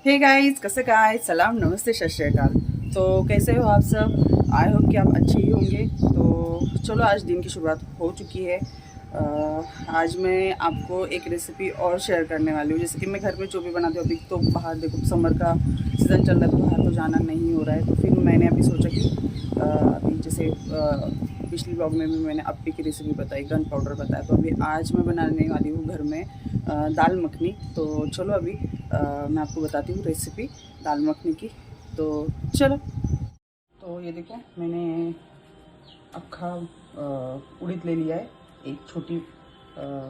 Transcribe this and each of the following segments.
Hey guys, कैसे guys, सलाम नमस्ते सत श्री अकाल। तो कैसे हो आप सब? आई होप कि आप अच्छे ही होंगे। तो चलो, आज दिन की शुरुआत हो चुकी है। आज मैं आपको एक रेसिपी और शेयर करने वाली हूँ। जैसे कि मैं घर में जो भी बनाती हूँ, अभी तो बाहर देखो समर का सीज़न चल रहा है तो बाहर तो जाना नहीं हो रहा है। तो फिर मैंने अभी सोचा कि अभी जैसे पिछली ब्लॉग में भी मैंने अप्पी की रेसिपी बताई, गन पाउडर बताया। तो अभी आज मैं बनाने वाली हूँ घर में दाल मखनी। तो चलो अभी मैं आपको बताती हूँ रेसिपी दाल मखनी की। तो चलो। तो ये देखो, मैंने अक्खा उड़द ले लिया है, एक छोटी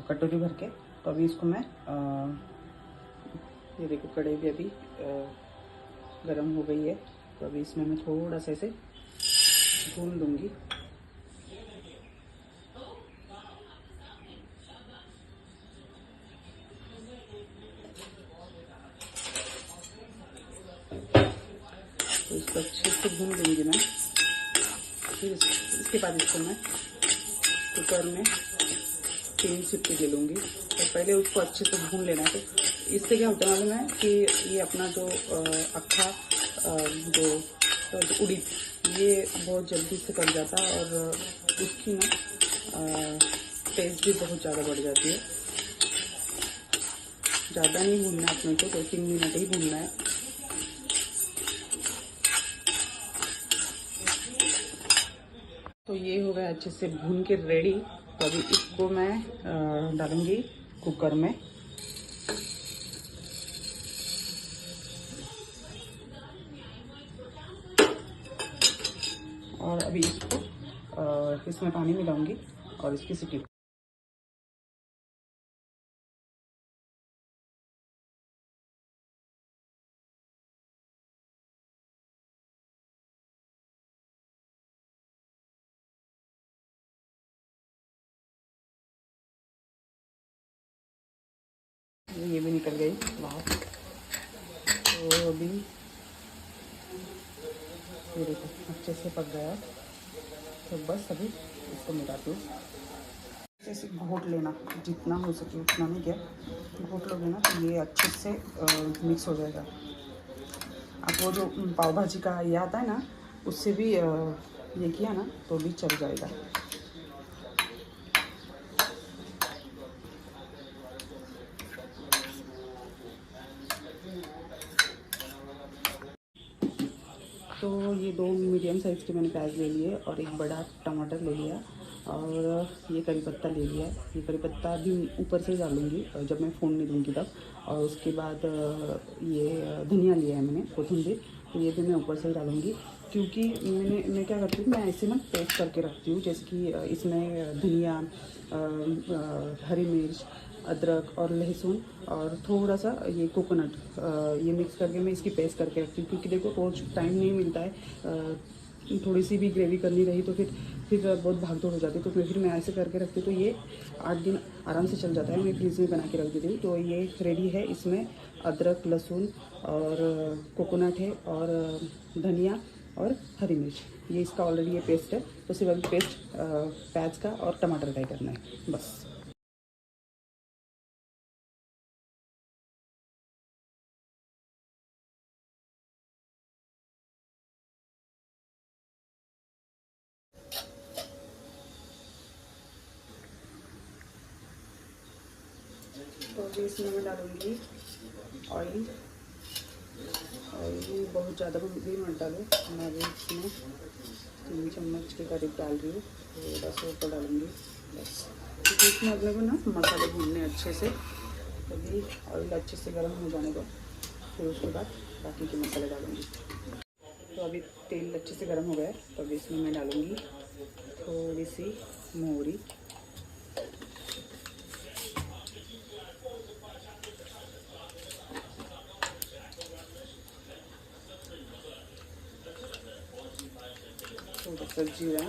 कटोरी भर के। तो अभी इसको मैं ये देखो, कढ़ाई भी अभी गर्म हो गई है। तो अभी इसमें मैं थोड़ा सा इसे भून दूंगी। तो इसको अच्छे से भून दूंगी मैं। फिर इसके बाद इसको मैं कुकर में 3 सीटी ले लूँगी। तो पहले उसको अच्छे से भून लेना है। तो इससे क्या होता है मालूम है कि ये अपना जो अक्खा जो उड़ीद ये बहुत जल्दी से पक जाता है और उसकी ना टेस्ट भी बहुत ज़्यादा बढ़ जाती है। ज़्यादा नहीं भूनना है अपने को, 2-3 मिनट ही भूनना है। तो ये हो गया अच्छे से भून के रेडी। तो अभी इसको मैं डालूंगी कुकर में। और अभी इसको इसमें पानी मिलाऊंगी और इसकी सीटी। ये भी निकल गई बाहर। तो अभी ये देखो अच्छे से पक गया। तो बस अभी इसको मिलाती हूँ। जैसे घोट लेना, जितना हो सके उतना नहीं, क्या घोट लोगे ना तो ये अच्छे से मिक्स हो जाएगा। आप वो जो पाव भाजी का ये आता है ना, उससे भी ये किया ना तो भी चल जाएगा। तो ये 2 मीडियम साइज़ के मैंने प्याज ले लिए और एक बड़ा टमाटर ले लिया और ये करी पत्ता ले लिया। ये करी पत्ता भी ऊपर से डालूँगी जब मैं फोड़ने दूँगी तब। और उसके बाद ये धनिया लिया है मैंने, कोथिंबीर। तो ये भी मैं ऊपर से ही डालूँगी, क्योंकि मैं क्या करती हूँ, मैं ऐसे ना पेस्ट करके रखती हूँ। जैसे कि इसमें धनिया, हरी मिर्च, अदरक और लहसुन और थोड़ा सा ये कोकोनट, ये मिक्स करके मैं इसकी पेस्ट करके रखती हूँ। क्योंकि देखो रोज़ टाइम नहीं मिलता है, थोड़ी सी भी ग्रेवी करनी रही तो फिर बहुत भागदौड़ हो जाती है। तो फिर मैं ऐसे करके रखती हूँ। तो ये 8 दिन आराम से चल जाता है। मैं फ्रीज में बना के रख देती हूँ। तो ये रेडी है। इसमें अदरक, लहसुन और कोकोनट है और धनिया और हरी मिर्च, ये इसका ऑलरेडी ये पेस्ट है। तो सिर्फ अभी पेस्ट प्याज का और टमाटर का ही करना है बस। तो अभी इसमें मैं डालूँगी ऑयल। ऑयल बहुत ज़्यादा भी मत डालो। मैं अभी इसमें 3 चम्मच के करीब डाल रही हूँ। थोड़ा सा ऊपर डालूँगी बस, क्योंकि इसमें अपने को ना मसाले भूनने अच्छे से। तभी ऑयल अच्छे से गर्म हो जाने दो, फिर उसके बाद बाकी के मसाले डालूँगी। तो अभी तेल अच्छे से गर्म हो गया है। तो अभी इसमें मैं डालूँगी थोड़ी सी मोहरी, थोड़ा सा जीरा,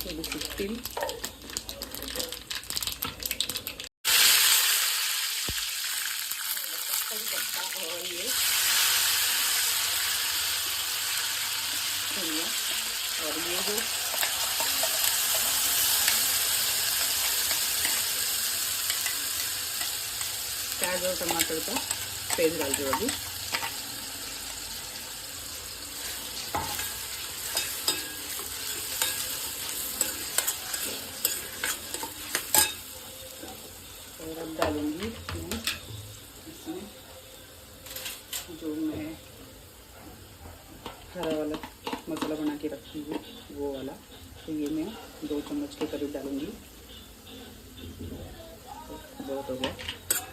थोड़ी सी तिल, और ये धनिया। और ये जो प्याज और टमाटर का पेस्ट डाल दो अभी। और अब डालूंगी मैं इसमें जो मैं हरा वाला मसाला बना के रखी हूँ वो वाला, तो ये मैं 2 चम्मच के करीब डालूंगी। बहुत हो गया।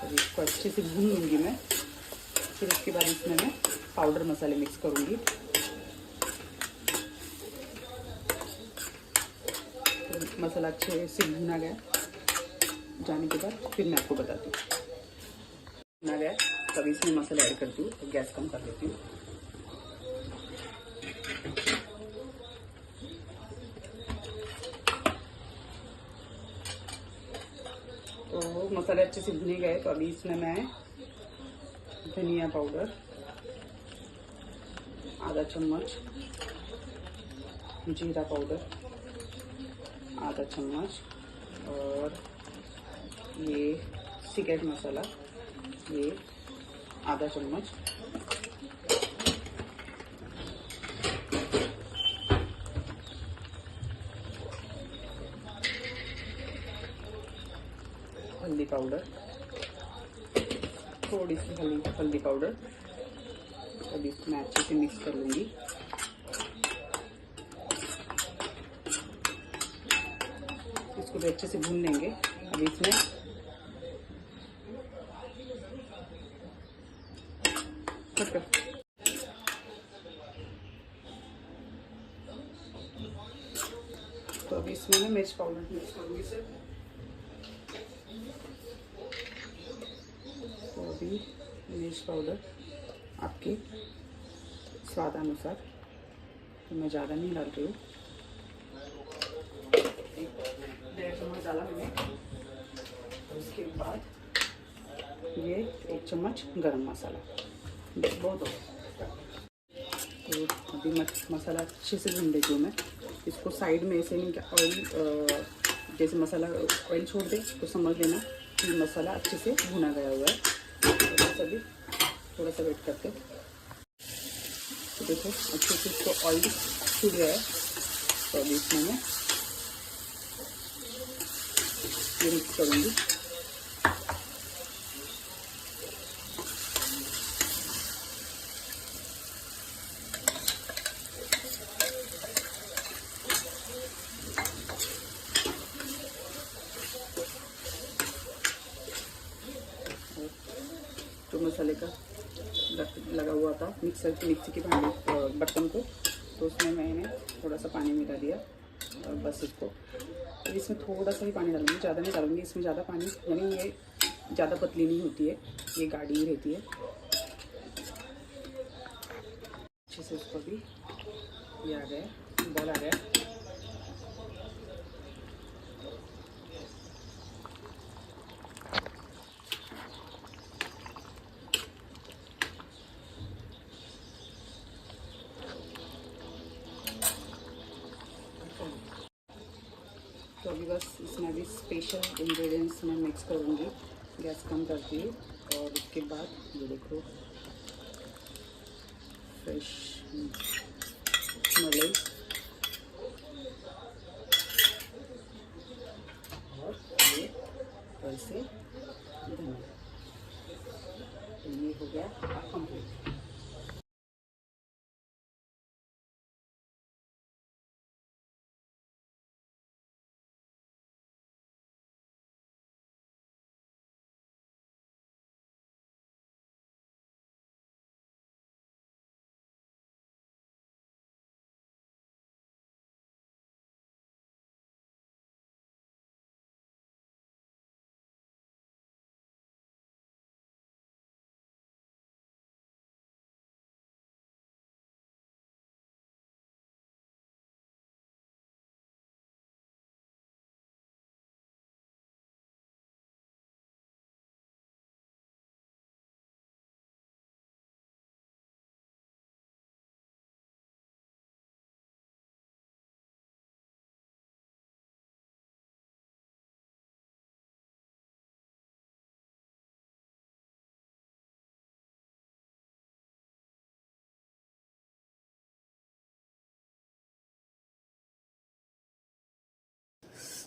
और इसको अच्छे से भून लूँगी मैं। फिर उसके बाद इसमें मैं पाउडर मसाले मिक्स करूँगी। तो मसाला अच्छे से भुना गया जाने के बाद फिर मैं आपको बताती हूँ। भुना गया तब इसमें मसाला ऐड करती हूँ। तो गैस कम कर देती हूँ। तो मसाले अच्छे से भुने गए तो अभी इसमें मैं धनिया पाउडर आधा चम्मच, जीरा पाउडर आधा चम्मच, और ये सीक्रेट मसाला ये आधा चम्मच, हल्दी पाउडर, थोड़ी सी हल्दी पाउडर। अभी इसको मैं अच्छे से मिक्स कर लूँगी। इसको भी अच्छे से भून लेंगे। अभी इसमें तो अभी इसमें मैं मिर्च पाउडर मिक्स करूँगी सर। तो अभी मिर्च पाउडर आपके स्वाद अनुसार, तो मैं ज़्यादा नहीं डाल रही हूँ। 1.5 चम्मच डाला मैंने। उसके बाद ये 1 चम्मच गरम मसाला, बहुत हो। तो अभी मसाला अच्छे से भून देती हूँ मैं। इसको साइड में ऐसे नहीं, ऑयल जैसे मसाला ऑयल छोड़ दे तो समझ लेना कि मसाला अच्छे से भुना गया हुआ है। तो अभी थोड़ा सा वेट करते। तो देखो अच्छे से इसको ऑयल छूट गया है। तो अभी इसमें मैं ये मिक्स करूँगी। जो मसाले का लगा हुआ था मिक्सी के बर्तन को, तो उसमें मैंने थोड़ा सा पानी मिला दिया और बस इसको। तो इसमें थोड़ा सा ही पानी डालूंगी, ज़्यादा नहीं डालूंगी। इसमें ज़्यादा पानी यानी ये ज़्यादा पतली नहीं होती है, ये गाढ़ी ही रहती है। अच्छे से इसको भी ये आ गया, उबाल आ गया। तो अभी बस इसमें अभी स्पेशल इंग्रेडिएंट्स मैं मिक्स करूँगी। गैस कम करती हूँ। और उसके बाद ये देखो फ्रेश मलाई और ये वैसे धनिया। तो ये हो गया कंप्लीट।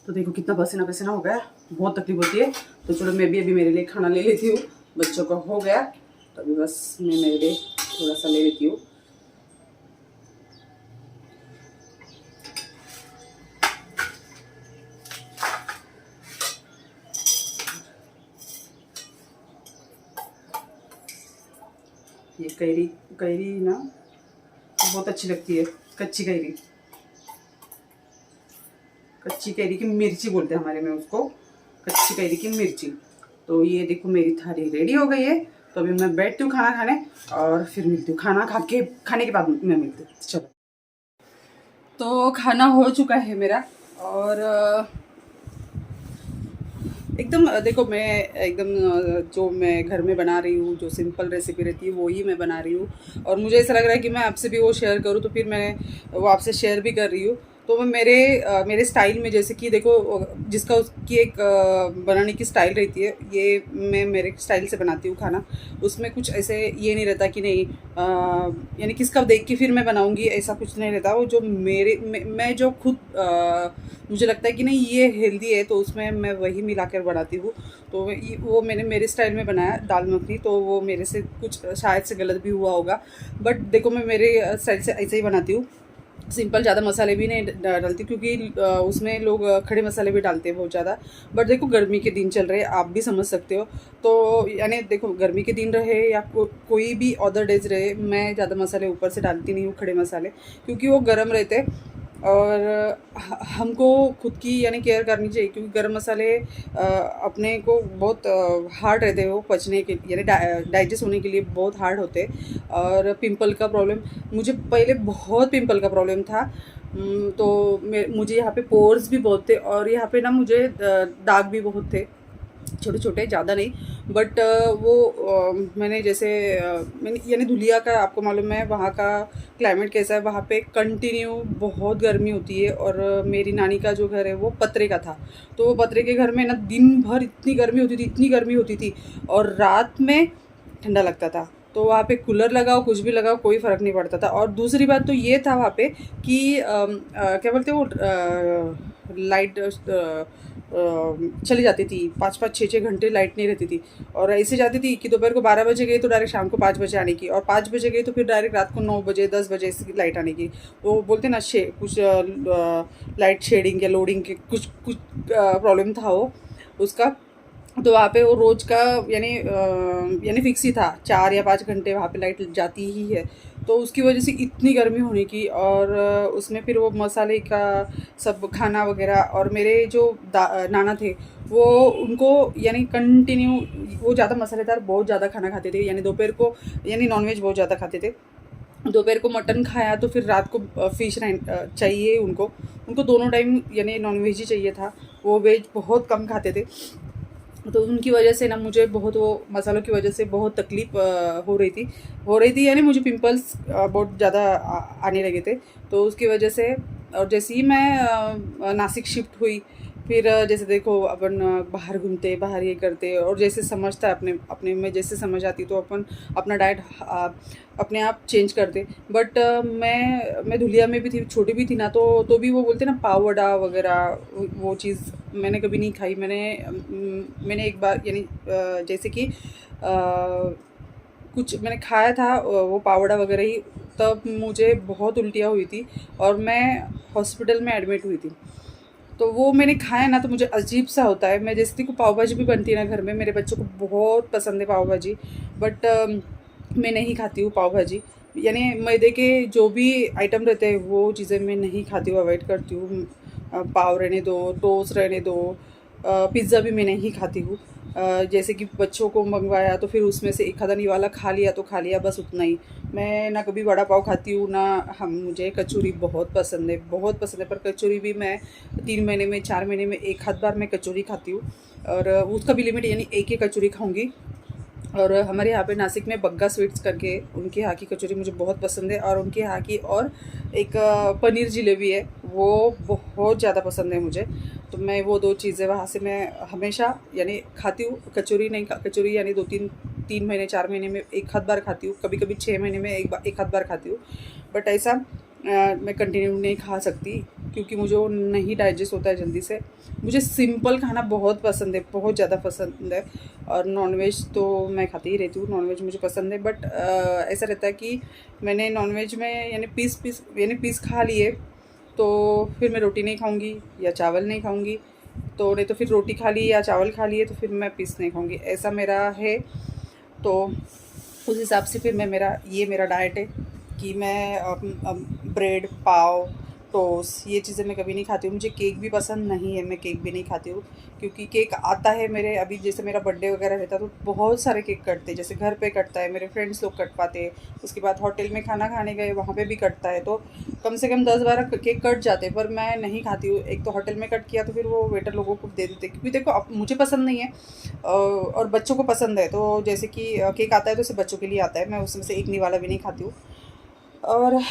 तो देखो कितना पसीना पसीना हो गया, बहुत तकलीफ होती है। तो चलो मैं भी अभी मेरे लिए खाना ले लेती हूँ, बच्चों का हो गया तो अभी बस मैं मेरे लिए थोड़ा सा ले लेती हूँ। ये कैरी कैरी ना बहुत अच्छी लगती है, कच्ची कैरी, कच्ची कैरी की मिर्ची बोलते हैं हमारे में उसको, कच्ची कैरी की मिर्ची। तो ये देखो मेरी थाली रेडी हो गई है। तो अभी मैं बैठती हूँ खाना खाने और फिर मिलती हूँ, खाने के बाद मैं मिलती हूँ। चलो, तो खाना हो चुका है मेरा और एकदम देखो मैं एकदम जो मैं घर में बना रही हूँ, जो सिंपल रेसिपी रहती है वो ही मैं बना रही हूँ। और मुझे ऐसा लग रहा है कि मैं आपसे भी वो शेयर करूँ, तो फिर मैं वो आपसे शेयर भी कर रही हूँ। तो मैं मेरे स्टाइल में, जैसे कि देखो जिसका उसकी एक बनाने की स्टाइल रहती है, ये मैं मेरे स्टाइल से बनाती हूँ खाना। उसमें कुछ ऐसे ये नहीं रहता कि नहीं यानी किसका देख के फिर मैं बनाऊँगी, ऐसा कुछ नहीं रहता। वो जो मैं जो खुद मुझे लगता है कि नहीं ये हेल्दी है, तो उसमें मैं वही मिला कर बनाती हूँ। तो वो मैंने मेरे स्टाइल में बनाया दाल मखनी, तो वो मेरे से कुछ शायद से गलत भी हुआ होगा, बट देखो मैं मेरे स्टाइल से ऐसे ही बनाती हूँ। सिंपल, ज़्यादा मसाले भी नहीं डालती, क्योंकि उसमें लोग खड़े मसाले भी डालते हैं बहुत ज़्यादा। बट देखो गर्मी के दिन चल रहे हैं, आप भी समझ सकते हो। तो यानी देखो गर्मी के दिन रहे या कोई भी अदर डेज रहे, मैं ज़्यादा मसाले ऊपर से डालती नहीं हूँ, खड़े मसाले, क्योंकि वो गर्म रहते हैं और हमको खुद की यानी केयर करनी चाहिए, क्योंकि गरम मसाले अपने को बहुत हार्ड रहते हैं, वो पचने के यानी डाइजेस्ट होने के लिए बहुत हार्ड होते हैं। और पिंपल का प्रॉब्लम, मुझे पहले बहुत पिंपल का प्रॉब्लम था। तो मुझे यहाँ पे पोर्स भी बहुत थे और यहाँ पे ना मुझे दाग भी बहुत थे, छोटे छोटे, ज़्यादा नहीं। बट मैंने जैसे मैंने यानी धुलिया का आपको मालूम है वहाँ का क्लाइमेट कैसा है, वहाँ पे कंटिन्यू बहुत गर्मी होती है। और मेरी नानी का जो घर है वो पतरे का था, तो वो पतरे के घर में ना दिन भर इतनी गर्मी होती थी, इतनी गर्मी होती थी, और रात में ठंडा लगता था। तो वहाँ पे कूलर लगाओ, कुछ भी लगाओ, कोई फ़र्क नहीं पड़ता था। और दूसरी बात तो ये था वहाँ पे कि क्या बोलते हैं वो लाइट चली जाती थी, 5-5 6-6 घंटे लाइट नहीं रहती थी। और ऐसे जाती थी कि दोपहर को 12 बजे गई तो डायरेक्ट शाम को 5 बजे आने की, और 5 बजे गई तो फिर डायरेक्ट रात को 9 बजे 10 बजे ऐसी लाइट आने की। वो बोलते ना कुछ लाइट शेडिंग या लोडिंग के कुछ कुछ प्रॉब्लम था वो उसका। तो वहाँ पे वो रोज़ का यानी फिक्स ही था, 4 या 5 घंटे वहाँ पे लाइट जाती ही है। तो उसकी वजह से इतनी गर्मी होने की, और उसमें फिर वो मसाले का सब खाना वगैरह। और मेरे जो नाना थे वो उनको यानी कंटिन्यू वो ज़्यादा मसालेदार बहुत ज़्यादा खाना खाते थे, यानी दोपहर को यानी नॉनवेज बहुत ज़्यादा खाते थे। दोपहर को मटन खाया तो फिर रात को फिश चाहिए उनको दोनों टाइम यानी नॉनवेज ही चाहिए था, वो वेज बहुत कम खाते थे। तो उनकी वजह से ना मुझे बहुत वो मसालों की वजह से बहुत तकलीफ़ हो रही थी, यानी मुझे पिंपल्स बहुत ज़्यादा आने लगे थे। तो उसकी वजह से, और जैसे ही मैं नासिक शिफ्ट हुई, फिर जैसे देखो अपन बाहर घूमते, बाहर ये करते, और जैसे समझता है अपने अपने में जैसे समझ आती, तो अपन अपना डाइट अपने आप चेंज करते। बट मैं धुलिया में भी थी, छोटी भी थी ना, तो भी वो बोलते ना पाव वड़ा वगैरह, वो चीज़ मैंने कभी नहीं खाई। मैंने एक बार यानी जैसे कि कुछ मैंने खाया था वो पावड़ा वगैरह ही, तब मुझे बहुत उल्टियाँ हुई थी और मैं हॉस्पिटल में एडमिट हुई थी। तो वो मैंने खाया ना, तो मुझे अजीब सा होता है। मैं जैसे कि पाव भाजी भी बनती है ना घर में, मेरे बच्चों को बहुत पसंद है पाव भाजी, बट मैं नहीं खाती हूँ पाव भाजी। यानी मैदे के जो भी आइटम रहते हैं वो चीज़ें मैं नहीं खाती हूँ, अवॉइड करती हूँ। पाव रहने दो, टोस्ट रहने दो, पिज़्ज़ा भी मैं नहीं खाती हूँ। जैसे कि बच्चों को मंगवाया तो फिर उसमें से एक आधा वाला खा लिया तो खा लिया, बस उतना ही। मैं ना कभी वड़ा पाव खाती हूँ ना मुझे कचौरी बहुत पसंद है, बहुत पसंद है। पर कचौरी भी मैं 3 महीने में 4 महीने में एक आध बार मैं कचौरी खाती हूँ, और उसका भी लिमिट, यानी एक ही कचौरी खाऊँगी। और हमारे यहाँ पे नासिक में बग्गा स्वीट्स करके, उनके यहाँ की कचौरी मुझे बहुत पसंद है। और उनके यहाँ की और एक पनीर जलेबी है, वो बहुत ज़्यादा पसंद है मुझे। तो मैं वो 2 चीज़ें वहाँ से मैं हमेशा यानी खाती हूँ। कचौरी नहीं कचौरी यानी 3 महीने 4 महीने में एक आध बार खाती हूँ, कभी कभी 6 महीने में एक आध बार खाती हूँ। बट ऐसा मैं कंटिन्यू नहीं खा सकती, क्योंकि मुझे वो नहीं डाइजेस्ट होता है जल्दी से। मुझे सिंपल खाना बहुत पसंद है, बहुत ज़्यादा पसंद है। और नॉनवेज तो मैं खाती ही रहती हूँ, नॉनवेज मुझे पसंद है। बट ऐसा रहता है कि मैंने नॉनवेज में यानी पीस खा लिए तो फिर मैं रोटी नहीं खाऊंगी या चावल नहीं खाऊंगी, तो नहीं तो फिर रोटी खा ली या चावल खा लिए तो फिर मैं पीस नहीं खाऊंगी, ऐसा मेरा है। तो उस हिसाब से फिर मैं मेरा डाइट है कि मैं ब्रेड, पाव, टोस्ट ये चीज़ें मैं कभी नहीं खाती हूँ। मुझे केक भी पसंद नहीं है, मैं केक भी नहीं खाती हूँ क्योंकि केक आता है मेरे, अभी जैसे मेरा बर्थडे वगैरह रहता है तो बहुत सारे केक कटते हैं। जैसे घर पे कटता है, मेरे फ्रेंड्स लोग कट पाते हैं, उसके बाद होटल में खाना खाने गए वहाँ पे भी कटता है, तो कम से कम 10-12 केक कट जाते हैं। पर मैं नहीं खाती हूँ। एक तो होटल में कट किया तो फिर वो वेटर लोगों को दे देते, क्योंकि देखो अब मुझे पसंद नहीं है और बच्चों को पसंद है। तो जैसे कि केक आता है तो सिर्फ बच्चों के लिए आता है, मैं उसमें से एक निवाला भी नहीं खाती हूँ। और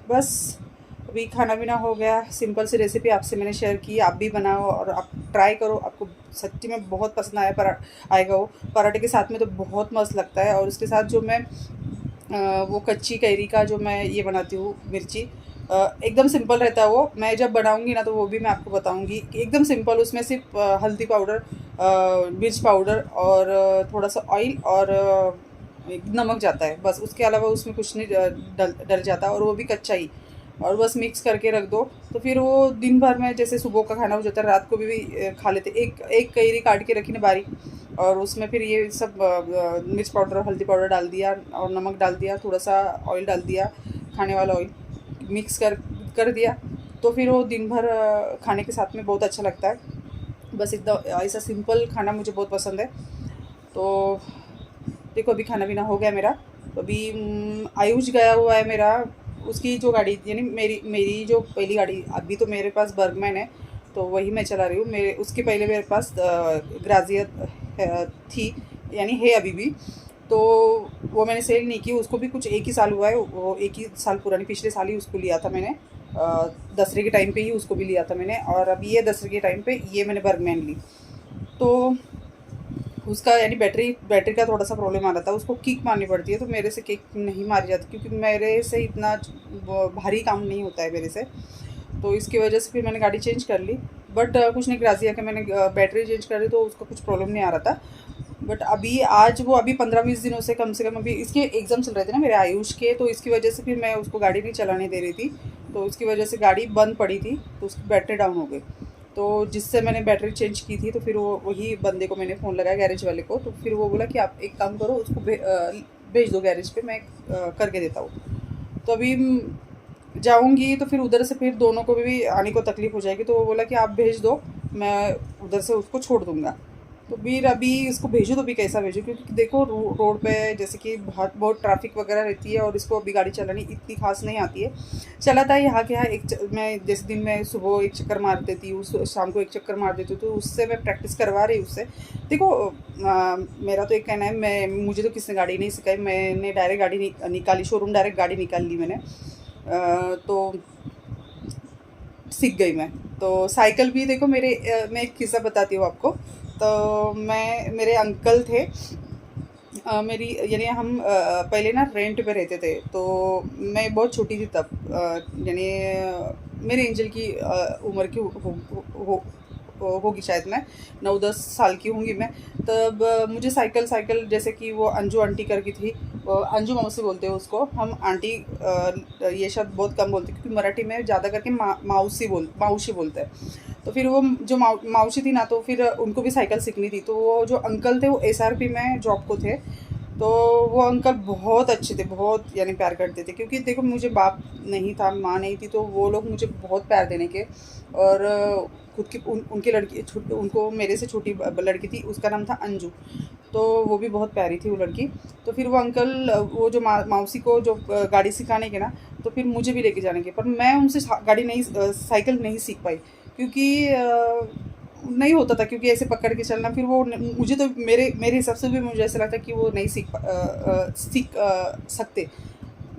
बस अभी खाना पीना हो गया, सिंपल सी रेसिपी आपसे मैंने शेयर की, आप भी बनाओ और आप ट्राई करो, आपको सच्ची में बहुत पसंद आएगा वो। पराठे के साथ में तो बहुत मस्त लगता है। और उसके साथ जो मैं वो कच्ची कैरी का जो मैं ये बनाती हूँ मिर्ची, एकदम सिंपल रहता है वो। मैं जब बनाऊँगी ना तो वो भी मैं आपको बताऊँगी। एकदम सिंपल, उसमें सिर्फ हल्दी पाउडर, मिर्च पाउडर और थोड़ा सा ऑयल और नमक जाता है, बस। उसके अलावा उसमें कुछ नहीं डल जाता, और वो भी कच्चा ही। और बस मिक्स करके रख दो तो फिर वो दिन भर में, जैसे सुबह का खाना हो जाता है, रात को भी खा लेते। एक कैरी काट के रखी ना बारीक, और उसमें फिर ये सब मिर्च पाउडर और हल्दी पाउडर डाल दिया और नमक डाल दिया, थोड़ा सा ऑयल डाल दिया, खाने वाला ऑयल, मिक्स कर दिया। तो फिर वो दिन भर खाने के साथ में बहुत अच्छा लगता है। बस एकदम ऐसा सिंपल खाना मुझे बहुत पसंद है। तो देखो अभी खाना पीना हो गया मेरा। तो अभी आयुष गया हुआ है मेरा, उसकी जो गाड़ी यानी मेरी जो पहली गाड़ी, अभी तो मेरे पास बर्गमैन है तो वही मैं चला रही हूँ। मेरे उसके पहले मेरे पास ग्राजिया थी, यानी है अभी भी। तो वो मैंने सेल नहीं की, उसको भी कुछ 1 ही साल हुआ है, वो 1 ही साल पुरानी, पिछले साल ही उसको लिया था मैंने। दसरे के टाइम पे ही उसको भी लिया था मैंने, और अभी ये दसरे के टाइम पे ये मैंने बर्गमैन ली। तो उसका यानी बैटरी का थोड़ा सा प्रॉब्लम आ रहा था, उसको किक मारनी पड़ती है। तो मेरे से किक नहीं मारी जाती क्योंकि मेरे से इतना भारी काम नहीं होता है मेरे से, तो इसकी वजह से फिर मैंने गाड़ी चेंज कर ली। बट कुछ नहीं, ग्राजिया के मैंने बैटरी चेंज कर दी तो उसका कुछ प्रॉब्लम नहीं आ रहा था। बट अभी 15-20 दिनों से कम अभी इसके एग्ज़ाम चल रहे थे ना मेरे आयुष के, तो इसकी वजह से फिर मैं उसको गाड़ी नहीं चलाने दे रही थी, तो उसकी वजह से गाड़ी बंद पड़ी थी, तो उसकी बैटरी डाउन हो गई। तो जिससे मैंने बैटरी चेंज की थी, तो फिर वही बंदे को मैंने फ़ोन लगाया, गैरेज वाले को। तो फिर वो बोला कि आप एक काम करो, उसको भेज दो गैरेज पे, मैं करके देता हूँ। तो अभी जाऊँगी तो फिर उधर से फिर दोनों को भी आने को तकलीफ़ हो जाएगी, तो वो बोला कि आप भेज दो, मैं उधर से उसको छोड़ दूँगा। तो फिर अभी इसको भेजूँ तो भी कैसा भेजूँ, क्योंकि देखो रोड पे जैसे कि बहुत ट्रैफिक वगैरह रहती है, और इसको अभी गाड़ी चलानी इतनी खास नहीं आती है। चलाता है यहाँ के यहाँ मैं जैसे दिन में सुबह एक चक्कर मार देती हूँ, शाम को एक चक्कर मार देती हूँ, तो उससे मैं प्रैक्टिस करवा रही हूँ उससे। देखो मेरा तो एक कहना है, मुझे तो किसी ने गाड़ी नहीं सिखाई, मैंने डायरेक्ट गाड़ी निकाली, शोरूम डायरेक्ट गाड़ी निकाल ली मैंने, तो सीख गई मैं। तो साइकिल भी देखो मैं एक किस्सा बताती हूँ आपको। तो मेरे अंकल थे, मेरी यानी हम पहले ना रेंट पे रहते थे, तो मैं बहुत छोटी थी तब, यानी मेरे एंजल की उम्र की होगी शायद, मैं 9-10 साल की होंगी मैं तब। मुझे साइकिल जैसे कि वो अंजू आंटी करके थी, अंजू मौसी बोलते हैं उसको हम, आंटी ये शब्द बहुत कम बोलते हैं क्योंकि मराठी में ज़्यादा करके माउसी बोलते हैं। तो फिर वो जो माउसी थी ना, तो फिर उनको भी साइकिल सीखनी थी। तो वो जो अंकल थे वो SRP में जॉब को थे, तो वो अंकल बहुत अच्छे थे, बहुत यानी प्यार करते थे। क्योंकि देखो मुझे बाप नहीं था, माँ नहीं थी, तो वो लोग मुझे बहुत प्यार देने के। और खुद की उनकी लड़की, उनको मेरे से छोटी लड़की थी, उसका नाम था अंजू, तो वो भी बहुत प्यारी थी वो लड़की। तो फिर वो अंकल वो जो मौसी को जो गाड़ी सिखाने के ना, तो फिर मुझे भी लेके जाने के, पर मैं उनसे साइकिल नहीं सीख पाई, क्योंकि नहीं होता था, क्योंकि ऐसे पकड़ के चलना, फिर वो मुझे तो मेरे हिसाब से भी मुझे ऐसा लगता कि वो नहीं सीख सकते।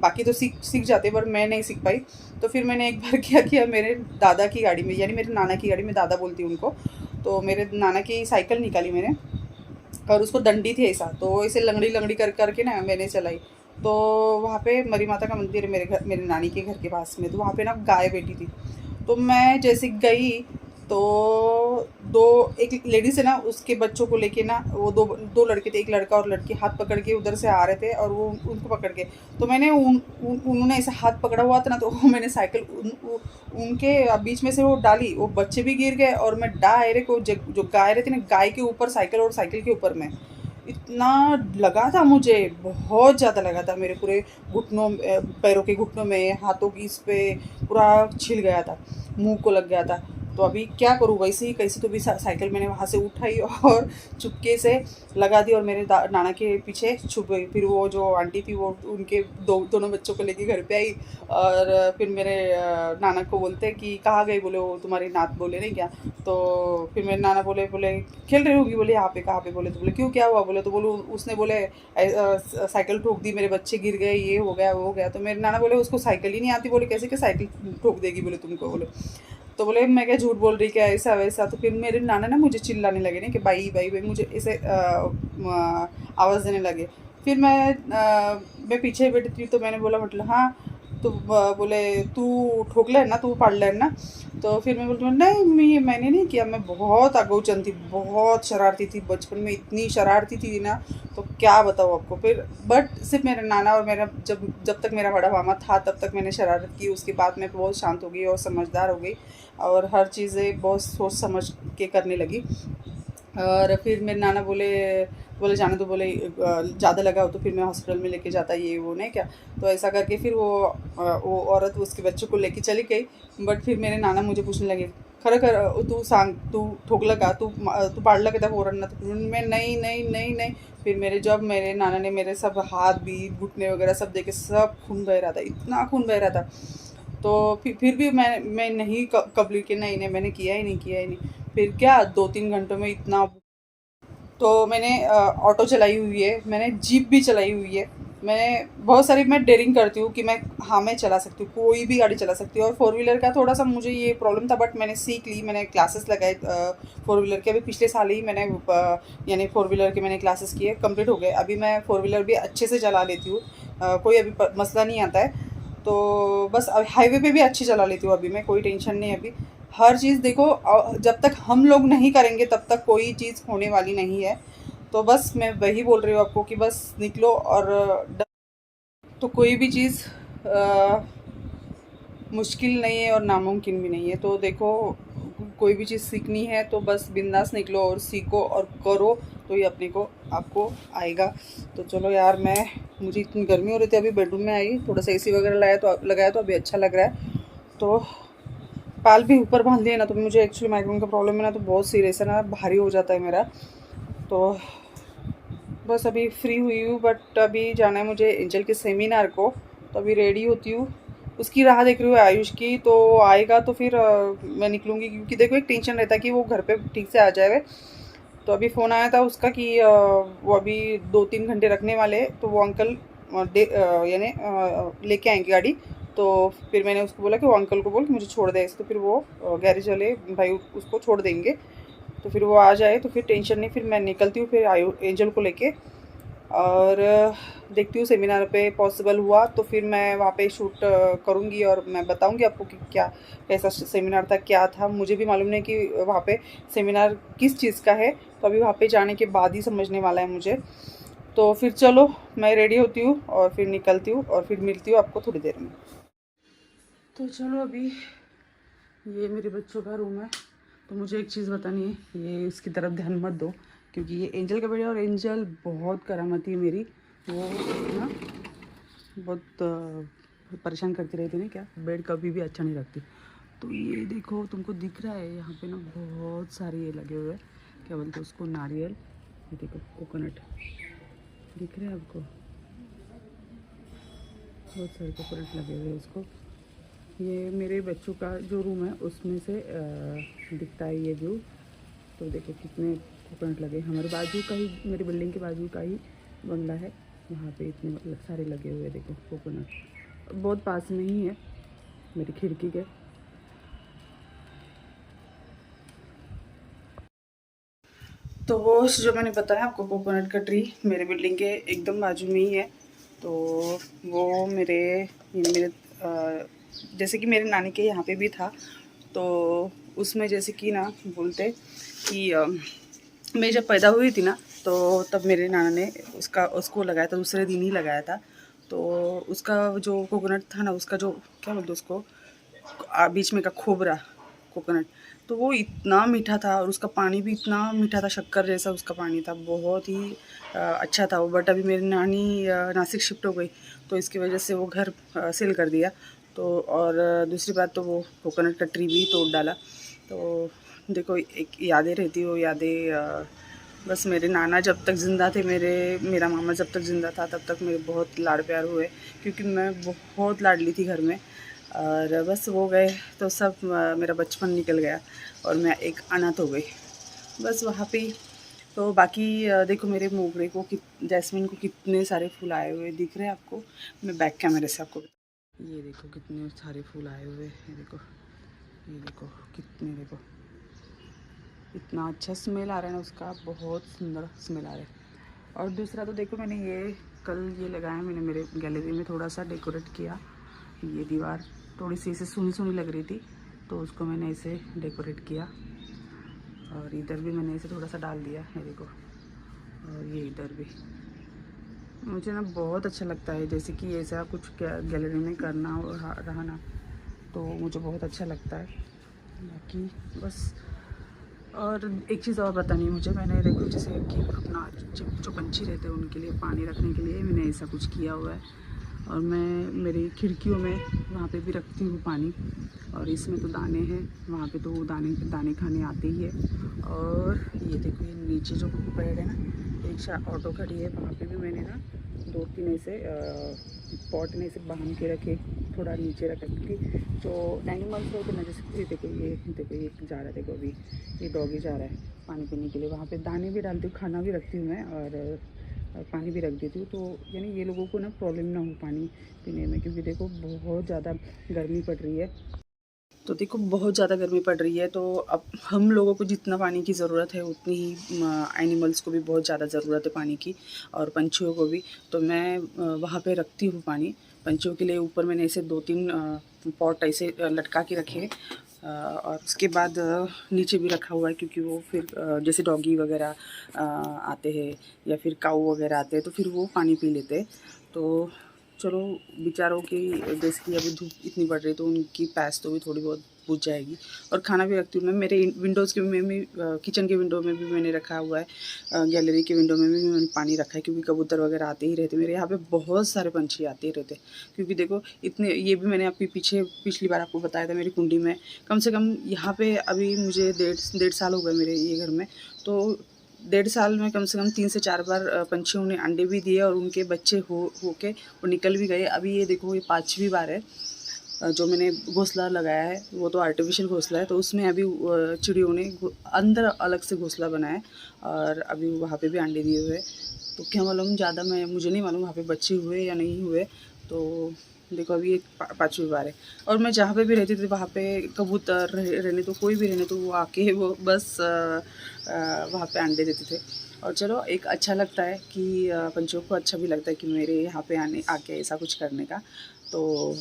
बाकी तो सीख जाते, पर मैं नहीं सीख पाई। तो फिर मैंने एक बार क्या किया, मेरे दादा की गाड़ी में, यानी मेरे नाना की गाड़ी में, दादा बोलती हूँ उनको, तो मेरे नाना की साइकिल निकाली मैंने, और उसको डंडी थी ऐसा, तो ऐसे लंगड़ी करके ना मैंने चलाई। तो वहाँ पे मरी माता का मंदिर है मेरे नानी के घर के पास में, तो वहाँ पे ना गाय बैठी थी। तो मैं जैसे गई तो दो एक लेडीज़ है ना, उसके बच्चों को लेके ना, वो दो दो लड़के थे, एक लड़का और लड़की हाथ पकड़ के उधर से आ रहे थे और वो उनको पकड़ के, तो मैंने उन्होंने ऐसे हाथ पकड़ा हुआ था ना, तो मैंने साइकिल उनके बीच में से वो डाली, वो बच्चे भी गिर गए और मैं डायरेक्ट वो जो गाय रहती ना, गाय के ऊपर साइकिल और साइकिल के ऊपर में इतना लगा था मुझे, बहुत ज़्यादा लगा था, मेरे पूरे घुटनों, पैरों के घुटनों में, हाथों की इस पे पूरा छिल गया था, मुंह को लग गया था। तो अभी क्या करूँ, वैसे ही कैसे तो भी साइकिल मैंने वहाँ से उठाई और चुपके से लगा दी और मेरे नाना के पीछे छुप गई। फिर वो जो आंटी थी वो उनके दोनों बच्चों को लेके घर पे आई और फिर मेरे नाना को बोलते कि कहाँ गई, बोले वो तुम्हारी नात बोले नहीं क्या। तो फिर मेरे नाना बोले बोले खेल रही होगी, बोले यहाँ पे कहाँ पे, बोले तो बोले क्यों क्या हुआ, बोले तो बोलो उसने बोले साइकिल ठोक दी, मेरे बच्चे गिर गए, ये हो गया वो हो गया। तो मेरे नाना बोले उसको साइकिल ही नहीं आती, बोले कैसे कि साइकिल ठोक देगी बोले तुमको, बोले तो बोले मैं क्या झूठ बोल रही क्या, ऐसा वैसा। तो फिर मेरे नाना ना मुझे चिल्लाने लगे ना कि भाई भाई भाई, मुझे ऐसे आवाज़ देने लगे। फिर मैं पीछे बैठी थी तो मैंने बोला मतलब हाँ, तो बोले तू ठोकला है ना, तू पाड़ला है ना। तो फिर मैं बोलती नहीं मैंने नहीं किया, मैं बहुत अगौचन थी, बहुत शरारती थी, बचपन में इतनी शरारती थी ना, तो क्या बताऊँ आपको। फिर बट सिर्फ मेरे नाना और मेरा जब तक मेरा बड़ा मामा था तब तक मैंने शरारत की, उसके बाद मैं बहुत शांत हो गई और समझदार हो गई और हर चीज़ें बहुत सोच समझ के करने लगी। और फिर मेरे नाना बोले बोले जाने दो, बोले ज़्यादा लगा हो तो फिर मैं हॉस्पिटल में लेके जाता, ये वो नहीं क्या। तो ऐसा करके फिर वो औरत उसके बच्चों को लेके चली गई। बट फिर मेरे नाना मुझे पूछने लगे खरं तू सांग, तू ठोकलं का, तू पाडलं का त्या पोरांना। तो मैं नहीं नहीं नहीं नहीं। फिर मेरे नाना ने मेरे सब हाथ भी घुटने वगैरह सब देखे, सब खून बह रहा था, इतना खून बह रहा था। तो फिर भी मैं नहीं कबूल की, नहीं नहीं मैंने किया ही नहीं, किया ही नहीं। फिर क्या 2-3 घंटों में इतना। तो मैंने ऑटो चलाई हुई है, मैंने जीप भी चलाई हुई है, मैंने बहुत सारी, मैं डेयरिंग करती हूँ कि मैं चला सकती हूँ, कोई भी गाड़ी चला सकती हूँ। और फोर व्हीलर का थोड़ा सा मुझे ये प्रॉब्लम था, बट मैंने सीख ली, मैंने क्लासेस लगाए फोर व्हीलर के। अभी पिछले साल ही मैंने यानी फोर व्हीलर के मैंने क्लासेस किए, कंप्लीट हो गए। अभी मैं फोर व्हीलर भी अच्छे से चला लेती हूँ, कोई अभी मसला नहीं आता है। तो बस अब हाईवे पे भी अच्छी चला लेती हूँ, अभी मैं कोई टेंशन नहीं है अभी। हर चीज़ देखो, जब तक हम लोग नहीं करेंगे तब तक कोई चीज़ होने वाली नहीं है। तो बस मैं वही बोल रही हूँ आपको कि बस निकलो और तो कोई भी चीज़ मुश्किल नहीं है और नामुमकिन भी नहीं है। तो देखो, कोई भी चीज़ सीखनी है तो बस बिंदास निकलो और सीखो और करो, तो ये अपने को आपको आएगा। तो चलो यार, मुझे इतनी गर्मी हो रही थी, अभी बेडरूम में आई, थोड़ा सा एसी वगैरह लगाया तो अभी अच्छा लग रहा है। तो पाल भी ऊपर बांध लिए ना, तो मुझे एक्चुअली माइग्रेन का प्रॉब्लम है ना, तो बहुत सीरियस है ना, भारी हो जाता है मेरा। तो बस अभी फ्री हुई हूँ, बट अभी जाना है मुझे एंजल के सेमिनार को, तो अभी रेडी होती हूँ, उसकी राह देख रही हूँ आयुष की। तो आएगा तो फिर मैं निकलूँगी, क्योंकि देखो एक टेंशन रहता है कि वो घर पे ठीक से आ जाए। तो अभी फ़ोन आया था उसका कि वो अभी 2-3 घंटे रखने वाले, तो वो अंकल यानी लेके आएंगे गाड़ी। तो फिर मैंने उसको बोला कि वो अंकल को बोल कि मुझे छोड़ दे, तो फिर वो गैरेज वाले भाई उसको छोड़ देंगे। तो फिर वो आ जाए तो फिर टेंशन नहीं, फिर मैं निकलती हूँ फिर एंजल को लेके। और देखती हूँ सेमिनार पे पॉसिबल हुआ तो फिर मैं वहाँ पे शूट करूँगी और मैं बताऊँगी आपको कि क्या कैसा सेमिनार था, क्या था। मुझे भी मालूम नहीं कि वहाँ पे सेमिनार किस चीज़ का है, तो अभी वहाँ पे जाने के बाद ही समझने वाला है मुझे। तो फिर चलो, मैं रेडी होती हूँ और फिर निकलती हूँ और फिर मिलती हूँ आपको थोड़ी देर में। तो चलो, अभी ये मेरे बच्चों का रूम है। तो मुझे एक चीज़ बतानी है, ये इसकी तरफ ध्यान मत दो, क्योंकि ये एंजल का बेटा, और एंजल बहुत करामती है मेरी, वो ना बहुत परेशान करती रहती है ना, क्या बेड कभी भी अच्छा नहीं रखती। तो ये देखो, तुमको दिख रहा है यहाँ पे ना बहुत सारे ये लगे हुए हैं, क्या बोलते हैं उसको, नारियल, ये देखो कोकोनट दिख रहे हैं आपको, बहुत सारे कोकोनट लगे हुए हैं उसको। ये मेरे बच्चों का जो रूम है उसमें से दिखता है ये व्यू। तो देखो कितने कोकोनट लगे, हमारे बाजू का ही, मेरी बिल्डिंग के बाजू का ही बंगला है, वहाँ पे इतने सारे लगे हुए हैं देखो कोकोनट, बहुत पास में ही है मेरी खिड़की के। तो वो जो मैंने बताया आपको, कोकोनट का ट्री मेरे बिल्डिंग के एकदम बाजू में ही है। तो वो मेरे जैसे कि मेरे नानी के यहाँ पे भी था, तो उसमें जैसे कि ना बोलते कि मैं जब पैदा हुई थी ना, तो तब मेरे नाना ने उसको लगाया था, दूसरे दिन ही लगाया था। तो उसका जो कोकोनट था ना, उसका जो क्या बोलते उसको, बीच में का खोबरा कोकोनट, तो वो इतना मीठा था और उसका पानी भी इतना मीठा था, शक्कर जैसा उसका पानी था, बहुत ही अच्छा था वो। बट अभी मेरी नानी नासिक शिफ्ट हो गई, तो इसकी वजह से वो घर सेल कर दिया। तो और दूसरी बात, तो वो कोकोनट का ट्री भी तोड़ डाला। तो देखो, एक यादें रहती, वो यादें बस मेरे नाना जब तक ज़िंदा थे, मेरा मामा जब तक ज़िंदा था, तब तक मेरे बहुत लाड़ प्यार हुए, क्योंकि मैं बहुत लाडली थी घर में। और बस वो गए तो सब मेरा बचपन निकल गया और मैं एक अनाथ हो गई बस वहाँ पे ही। तो बाकी देखो मेरे मोगरे को जैस्मिन को कितने सारे फूल आए हुए दिख रहे हैं आपको। मैं बैक कैमरे से आपको ये देखो कितने सारे फूल आए हुए, ये देखो कितने, देखो इतना अच्छा स्मेल आ रहा है ना उसका, बहुत सुंदर स्मेल आ रहा है। और दूसरा तो देखो, मैंने कल ये लगाया, मैंने मेरे गैलरी में थोड़ा सा डेकोरेट किया। ये दीवार थोड़ी सी इसे सुनी सुनी लग रही थी, तो उसको मैंने इसे डेकोरेट किया। और इधर भी मैंने इसे थोड़ा सा डाल दिया, ये देखो। और ये इधर भी मुझे ना बहुत अच्छा लगता है, जैसे कि ऐसा कुछ गैलरी में करना रहा ना, तो मुझे बहुत अच्छा लगता है। बाकी बस, और एक चीज़ और बतानी है मुझे, मैंने देखो जैसे कि अपना जो पंछी रहते हैं उनके लिए पानी रखने के लिए मैंने ऐसा कुछ किया हुआ है। और मैं मेरी खिड़कियों में वहाँ पे भी रखती हूँ पानी। और इसमें तो दाने हैं, वहाँ पे तो दाने खाने आते ही है। और ये देखो, ये नीचे जो पेड़ है ना, एक ऑटो खड़ी है, वहाँ पे भी मैंने ना 2-3 ऐसे पॉट में ऐसे बांध के रखे, थोड़ा नीचे रखा, क्योंकि जो एनिमल्स रहते ना, जैसे ये देखो, ये जा रहा है, देखो अभी ये डॉगी जा रहा है पानी पीने के लिए। वहाँ पे दाने भी डालती हूँ, खाना भी रखती हूँ मैं, और पानी भी रख देती हूँ। तो यानी ये लोगों को ना प्रॉब्लम ना हो पानी पीने में, क्योंकि देखो बहुत ज़्यादा गर्मी पड़ रही है। तो देखो बहुत ज़्यादा गर्मी पड़ रही है, तो अब हम लोगों को जितना पानी की ज़रूरत है, उतनी ही एनिमल्स को भी बहुत ज़्यादा ज़रूरत है पानी की, और पंछियों को भी। तो मैं वहाँ पे रखती हूँ पानी पंछियों के लिए। ऊपर मैंने ऐसे 2-3 पॉट ऐसे लटका के रखे हैं। और उसके बाद नीचे भी रखा हुआ है, क्योंकि वो फिर जैसे डॉगी वगैरह आते हैं या फिर काऊ वगैरह आते हैं, तो फिर वो पानी पी लेते हैं। तो चलो, बेचारों की जैसे कि अभी धूप इतनी बढ़ रही है, तो उनकी प्यास तो भी थोड़ी बहुत बुझ जाएगी। और खाना भी रखती हूँ मैं मेरे विंडोज़ के में भी, किचन के विंडो में भी मैंने रखा हुआ है, गैलरी के विंडो में भी मैंने पानी रखा है, क्योंकि कबूतर वगैरह आते ही रहते, मेरे यहाँ पे बहुत सारे पंछी आते ही रहते। क्योंकि देखो इतने, ये भी मैंने आपकी पिछली बार आपको बताया था, मेरी कुंडी में कम से कम यहाँ पे अभी मुझे 1.5 साल हो गए मेरे ये घर में। तो 1.5 साल में कम से कम 3 से 4 बार पंछियों ने अंडे भी दिए, और उनके बच्चे होके वो निकल भी गए। अभी ये देखो, ये 5वीं बार है जो मैंने घोंसला लगाया है, वो तो आर्टिफिशियल घोंसला है, तो उसमें अभी चिड़ियों ने अंदर अलग से घोंसला बनाया है, और अभी वहाँ पे भी अंडे दिए हुए हैं। तो क्या मालूम, ज़्यादा मुझे नहीं मालूम वहाँ पे बच्चे हुए या नहीं हुए। तो देखो अभी एक 5वीं बार है। और मैं जहाँ पे भी रहती थी, वहाँ पे कबूतर रहने तो कोई भी रहने तो वो आके वो बस वहाँ पे अंडे देते थे। और चलो, एक अच्छा लगता है कि पंछियों को अच्छा भी लगता है कि मेरे यहाँ पे आके ऐसा कुछ करने का। तो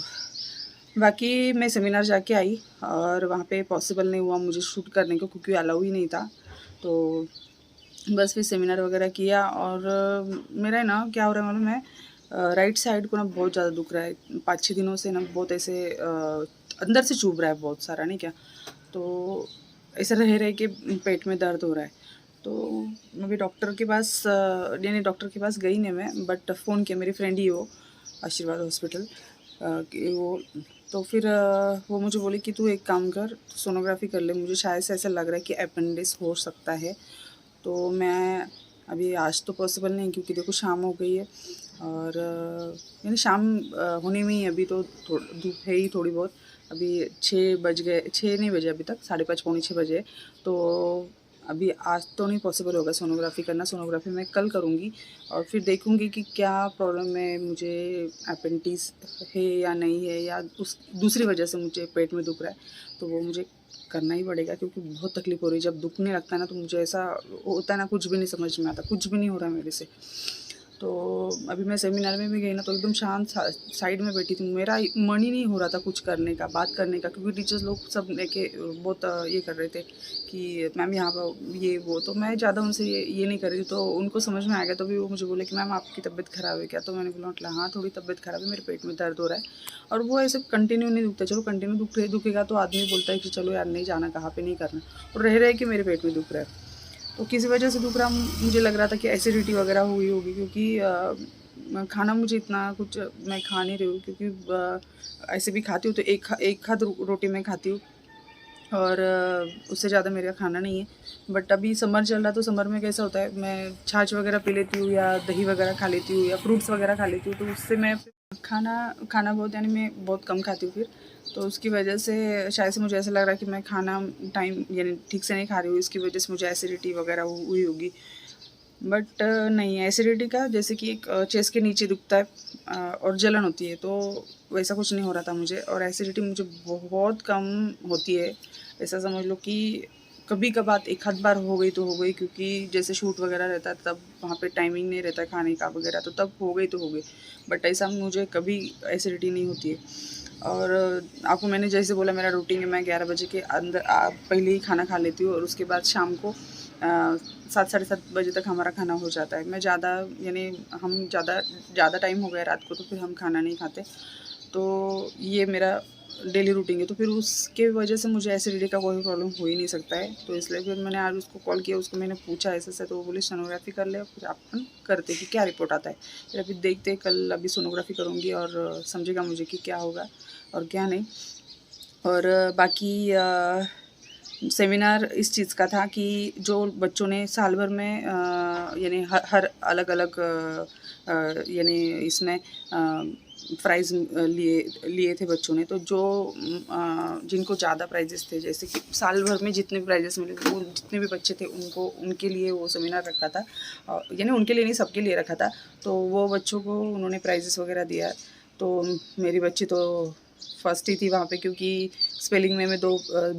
बाकी मैं सेमिनार जाके आई, और वहाँ पे पॉसिबल नहीं हुआ मुझे शूट करने को, क्योंकि अलाउ ही नहीं था। तो बस फिर सेमिनार वगैरह किया। और मेरा है ना, क्या हो रहा है मालूम है, राइट साइड को ना बहुत ज़्यादा दुख रहा है 5-6 दिनों से ना, बहुत ऐसे अंदर से चुभ रहा है बहुत सारा, नहीं क्या। तो ऐसे रह रहे के पेट में दर्द हो रहा है। तो अभी डॉक्टर के पास यानी डॉक्टर के पास गई नहीं मैं, बट फ़ोन किया, मेरी फ्रेंड ही हो आशीर्वाद हॉस्पिटल कि वो। तो फिर वो मुझे बोली कि तू एक काम कर, सोनोग्राफी कर ले, मुझे शायद से ऐसा लग रहा है कि अपेंडिक्स हो सकता है। तो मैं अभी आज तो पॉसिबल नहीं, क्योंकि देखो शाम हो गई है, और यानी शाम होने में ही अभी तो धूप है ही थोड़ी बहुत। अभी 6 बज गए, 6 नहीं बजे अभी तक, 5:30 पौने 6 बजे। तो अभी आज तो नहीं पॉसिबल होगा सोनोग्राफ़ी करना। सोनोग्राफ़ी मैं कल करूँगी, और फिर देखूँगी कि क्या प्रॉब्लम है, मुझे अपेंडिक्स है या नहीं है, या उस दूसरी वजह से मुझे पेट में दुख रहा है। तो वो मुझे करना ही पड़ेगा, क्योंकि बहुत तकलीफ़ हो रही है। जब दुखने लगता है ना, तो मुझे ऐसा होता है ना, कुछ भी नहीं समझ में आता, कुछ भी नहीं हो रहा है मेरे से। तो अभी मैं सेमिनार में भी गई ना, तो एकदम शांत साइड में बैठी थी, मेरा मन ही नहीं हो रहा था कुछ करने का, बात करने का, क्योंकि टीचर्स लोग सब लेके बहुत ये कर रहे थे कि मैम यहाँ पर ये वो, तो मैं ज़्यादा उनसे ये नहीं कर रही थी। तो उनको समझ में आ गया, तो भी वो मुझे बोले कि मैम आपकी तबीयत ख़राब है क्या? तो मैंने बोला मतलब हाँ थोड़ी तबीयत ख़राब है, मेरे पेट में दर्द हो रहा है। और वो ऐसे कंटिन्यू नहीं दुखता, चलो कंटिन्यू दुखेगा तो आदमी बोलता है कि चलो यार नहीं जाना, कहाँ पे नहीं करना, और रह रहे कि मेरे पेट में दुख रहा है। तो किसी वजह से दुख रहा, मुझे लग रहा था कि एसिडिटी वगैरह हुई होगी, क्योंकि खाना मुझे इतना कुछ मैं खा नहीं रही हूँ, क्योंकि ऐसे भी खाती हूँ तो एक हाथ रोटी मैं खाती हूँ, और उससे ज़्यादा मेरा खाना नहीं है। बट अभी समर चल रहा, तो समर में कैसा होता है, मैं छाछ वगैरह पी लेती हूँ या दही वगैरह खा लेती हूँ या फ्रूट्स वगैरह खा लेती हूँ, तो उससे मैं खाना बहुत, यानी मैं बहुत कम खाती हूँ फिर। तो उसकी वजह से शायद से मुझे ऐसा लग रहा है कि मैं खाना टाइम यानी ठीक से नहीं खा रही हूँ, इसकी वजह से मुझे एसिडिटी वगैरह हुई होगी। बट नहीं, एसिडिटी का जैसे कि एक चेस्ट के नीचे दुखता है और जलन होती है, तो वैसा कुछ नहीं हो रहा था मुझे। और एसिडिटी मुझे बहुत कम होती है, ऐसा समझ लो कि कभी कभार एक आध बार हो गई तो हो गई, क्योंकि जैसे शूट वगैरह रहता है तब वहाँ पे टाइमिंग नहीं रहता खाने का वगैरह, तो तब हो गई तो हो गई। बट ऐसा मुझे कभी एसिडिटी नहीं होती है। और आपको मैंने जैसे बोला, मेरा रूटीन है, मैं 11 बजे के अंदर पहले ही खाना खा लेती हूँ, और उसके बाद शाम को 7 साढ़े 7 बजे तक हमारा खाना हो जाता है। मैं ज़्यादा यानी हम ज़्यादा टाइम हो गया रात को, तो फिर हम खाना नहीं खाते। तो ये मेरा डेली रूटीन है, तो फिर उसके वजह से मुझे एसिडिटी का कोई प्रॉब्लम हो ही नहीं सकता है। तो इसलिए फिर मैंने आज उसको कॉल किया, उसको मैंने पूछा ऐसे, तो वो बोली सोनोग्राफी कर ले, और फिर अपन करते कि क्या रिपोर्ट आता है। फिर अभी देखते, कल अभी सोनोग्राफी करूँगी और समझेगा मुझे कि क्या होगा और क्या नहीं। और बाकी सेमिनार इस चीज़ का था कि जो बच्चों ने साल भर में यानी हर अलग अलग यानी इसमें प्राइज़ लिए थे बच्चों ने। तो जो जिनको ज़्यादा प्राइजेस थे, जैसे कि साल भर में जितने प्राइजेस मिले, वो जितने भी बच्चे थे उनको, उनके लिए वो सेमिनार रखा था, यानी उनके लिए नहीं सबके लिए रखा था। तो वो बच्चों को उन्होंने प्राइजेस वगैरह दिया। तो मेरी बच्ची तो फर्स्ट ही थी वहाँ पे, क्योंकि स्पेलिंग में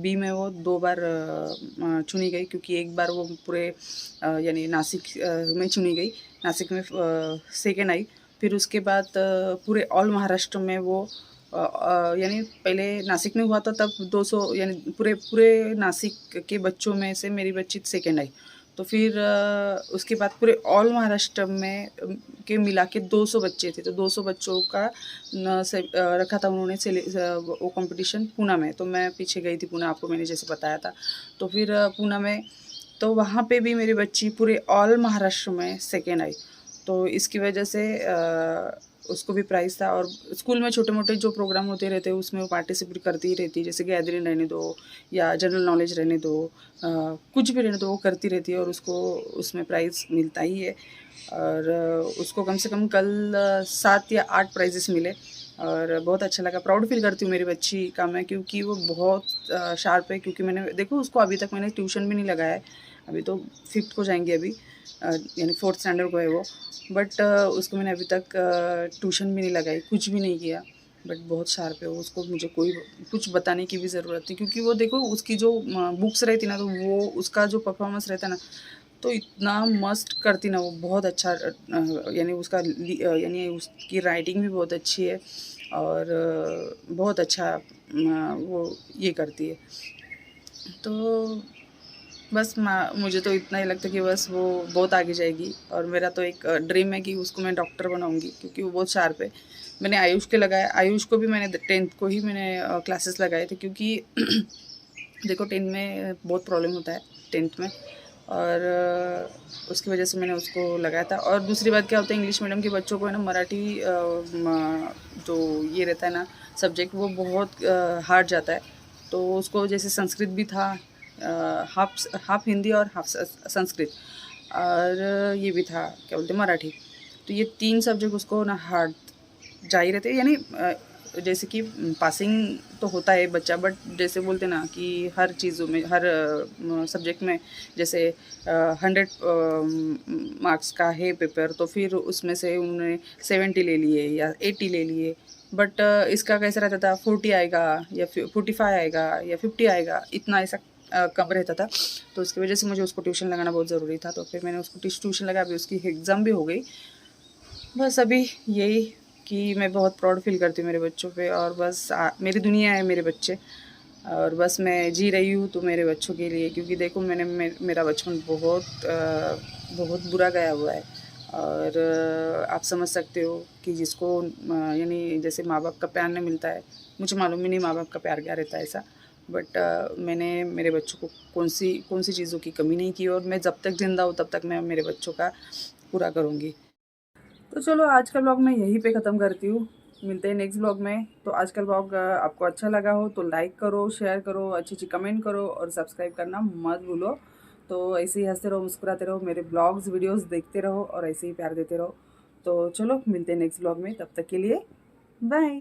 बी में वो 2 बार चुनी गई, क्योंकि एक बार वो पूरे यानी नासिक में चुनी गई, नासिक में सेकेंड आई। फिर उसके बाद पूरे ऑल महाराष्ट्र में वो यानी पहले नासिक में हुआ था, तब 200 यानी पूरे नासिक के बच्चों में से मेरी बच्ची सेकेंड आई। तो फिर उसके बाद पूरे ऑल महाराष्ट्र में के मिला के 200 बच्चे थे, तो 200 बच्चों का रखा था उन्होंने वो कंपटीशन पूना में। तो मैं पीछे गई थी पूना, आपको मैंने जैसे बताया था। तो फिर पूना में, तो वहाँ पे भी मेरी बच्ची पूरे ऑल महाराष्ट्र में सेकेंड आई। तो इसकी वजह से उसको भी प्राइज़ था। और स्कूल में छोटे मोटे जो प्रोग्राम होते रहते हैं उसमें वो पार्टिसिपेट करती ही रहती है, जैसे गैदरिंग रहने दो या जनरल नॉलेज रहने दो, कुछ भी रहने दो, वो करती रहती है और उसको उसमें प्राइज़ मिलता ही है। और उसको कम से कम कल 7 या 8 प्राइजेस मिले, और बहुत अच्छा लगा। प्राउड फील करती हूँ मेरी बच्ची का मैं, क्योंकि वो बहुत शार्प है। क्योंकि मैंने देखो उसको अभी तक मैंने ट्यूशन भी नहीं लगाया है, अभी तो 5th को जाएंगे अभी, यानी 4th स्टैंडर्ड को है वो। बट उसको मैंने अभी तक ट्यूशन भी नहीं लगाई, कुछ भी नहीं किया। बट बहुत शार्प है वो, उसको मुझे कोई कुछ बताने की भी ज़रूरत नहीं, क्योंकि वो देखो उसकी जो बुक्स रहती ना, तो वो उसका जो परफॉर्मेंस रहता ना, तो इतना मस्त करती ना वो, बहुत अच्छा यानी उसका यानी उसकी राइटिंग भी बहुत अच्छी है, और बहुत अच्छा वो ये करती है। तो बस मुझे तो इतना ही लगता है कि बस वो बहुत आगे जाएगी। और मेरा तो एक ड्रीम है कि उसको मैं डॉक्टर बनाऊंगी, क्योंकि वो बहुत शार्प है। मैंने आयुष के लगाया, आयुष को भी मैंने 10th को ही मैंने क्लासेस लगाए थे, क्योंकि देखो 10th में बहुत प्रॉब्लम होता है 10th में, और उसकी वजह से मैंने उसको लगाया था। और दूसरी बात क्या होता है, इंग्लिश मीडियम के बच्चों को है ना, मराठी जो ये रहता है ना सब्जेक्ट, वो बहुत हार्ड जाता है। तो उसको जैसे संस्कृत भी था, हाफ हिंदी और हाफ संस्कृत, और ये भी था क्या बोलते मराठी। तो ये 3 सब्जेक्ट उसको ना हार्ड जा ही रहते, यानी जैसे कि पासिंग तो होता है बच्चा, बट जैसे बोलते ना कि हर चीज़ों में, हर सब्जेक्ट में, जैसे 100 मार्क्स का है पेपर, तो फिर उसमें से उन्होंने 70 ले लिए या 80 ले लिए। बट इसका कैसा रहता था, 40 आएगा या 45 आएगा या 50 आएगा, इतना ऐसा कम रहता था। तो उसकी वजह से मुझे उसको ट्यूशन लगाना बहुत ज़रूरी था। तो फिर मैंने उसको ट्यूशन लगाया, अभी उसकी एग्ज़ाम भी हो गई। बस अभी यही कि मैं बहुत प्राउड फील करती हूँ मेरे बच्चों पे, और बस मेरी दुनिया है मेरे बच्चे, और बस मैं जी रही हूँ तो मेरे बच्चों के लिए, क्योंकि देखो मेरा बचपन बहुत बुरा गया हुआ है। और आप समझ सकते हो कि जिसको यानी जैसे माँ बाप का प्यार नहीं मिलता है, मुझे मालूम ही नहीं माँ बाप का प्यार क्या रहता है ऐसा, बट मैंने मेरे बच्चों को कौन सी चीज़ों की कमी नहीं की, और मैं जब तक ज़िंदा हूँ तब तक मैं मेरे बच्चों का पूरा करूँगी। तो चलो आज का ब्लॉग मैं यहीं पे ख़त्म करती हूँ, मिलते हैं नेक्स्ट ब्लॉग में। तो आज का ब्लॉग आपको अच्छा लगा हो तो लाइक करो, शेयर करो, अच्छी अच्छी कमेंट करो, और सब्सक्राइब करना मत भूलो। तो ऐसे ही हंसते रहो, मुस्कुराते रहो, मेरे ब्लॉग्स वीडियोस देखते रहो, और ऐसे ही प्यार देते रहो। तो चलो मिलते हैं नेक्स्ट ब्लॉग में, तब तक के लिए बाय।